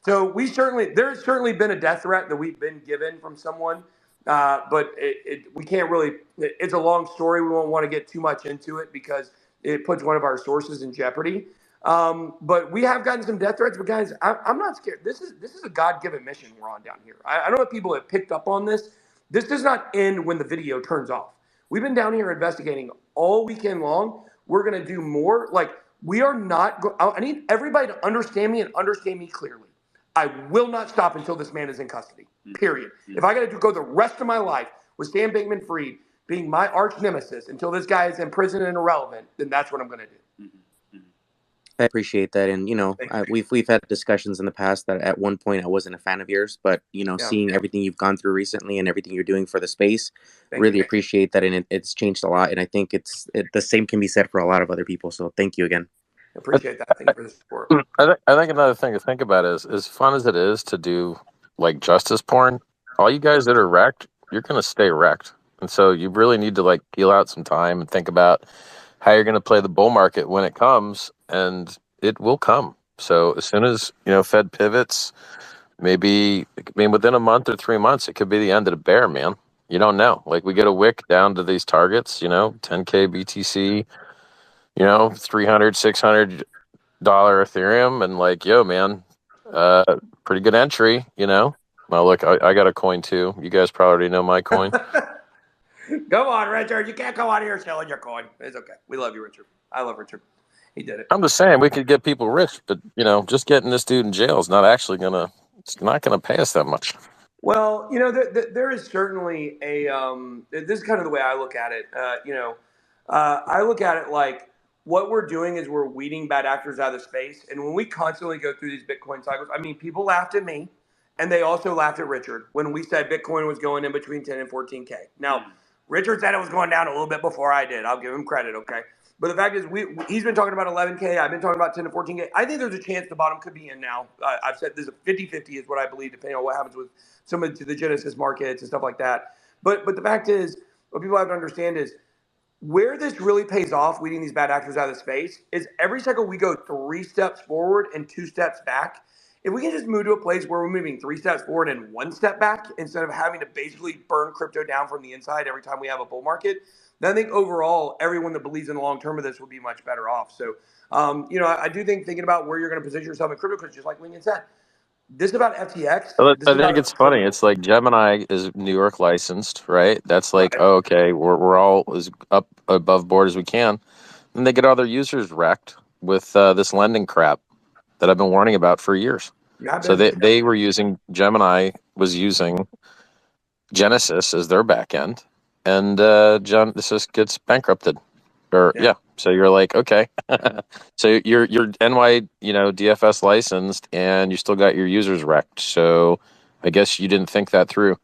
So there's certainly been a death threat that we've been given from someone, but we can't really. It's a long story. We won't want to get too much into it because it puts one of our sources in jeopardy. But we have gotten some death threats. But guys, I'm not scared. This is a God-given mission we're on down here. I don't know if people have picked up on this. This does not end when the video turns off. We've been down here investigating all weekend long. We're going to do more. Like, we are not. I need everybody to understand me and understand me clearly. I will not stop until this man is in custody, period. If I got to go the rest of my life with Sam Bankman-Fried being my arch nemesis until this guy is in prison and irrelevant, then that's what I'm going to do. I appreciate that. And, we've had discussions in the past that at one point I wasn't a fan of yours, but, seeing everything you've gone through recently and everything you're doing for the space, really appreciate that. And it's changed a lot. And I think the same can be said for a lot of other people. So thank you again. Appreciate that. Thank you for the support. I think another thing to think about is, as fun as it is to do like justice porn, all you guys that are wrecked, you're going to stay wrecked. And so you really need to like peel out some time and think about how you're going to play the bull market when it comes, and it will come. So as soon as, Fed pivots, maybe, within a month or 3 months, it could be the end of the bear, man. You don't know. Like, we get a wick down to these targets, 10K BTC, $300, $600 Ethereum, and like, yo, man, pretty good entry, Well, look, I got a coin too. You guys probably already know my coin. Go on, Richard. You can't go out here selling your coin. It's okay. We love you, Richard. I love Richard. He did it. I'm just saying we could get people rich, but just getting this dude in jail is not actually it's not gonna pay us that much. Well, there is certainly a this is kind of the way I look at it. I look at it like what we're doing is we're weeding bad actors out of the space. And when we constantly go through these Bitcoin cycles, people laughed at me and they also laughed at Richard when we said Bitcoin was going in between 10 and 14K. Now, Richard said it was going down a little bit before I did. I'll give him credit, okay? But the fact is, he's been talking about 11K. I've been talking about 10 to 14K. I think there's a chance the bottom could be in now. I've said there's a 50-50 is what I believe, depending on what happens with some of the Genesis markets and stuff like that. But the fact is, what people have to understand is where this really pays off, weeding these bad actors out of the space, is every cycle we go 3 steps forward and 2 steps back. If we can just move to a place where we're moving 3 steps forward and 1 step back instead of having to basically burn crypto down from the inside every time we have a bull market, then I think overall everyone that believes in the long term of this will be much better off. So, I do think thinking about where you're going to position yourself in crypto, because just like Lincoln said, this is about FTX. I think it's funny. It's like Gemini is New York licensed, right? That's like, oh, okay, we're all as up above board as we can. And they get all their users wrecked with this lending crap that I've been warning about for years. So they were using, Gemini was using Genesis as their back end, and Genesis gets bankrupted. So you're like, okay, so you're NY DFS licensed, and you still got your users wrecked. So I guess you didn't think that through.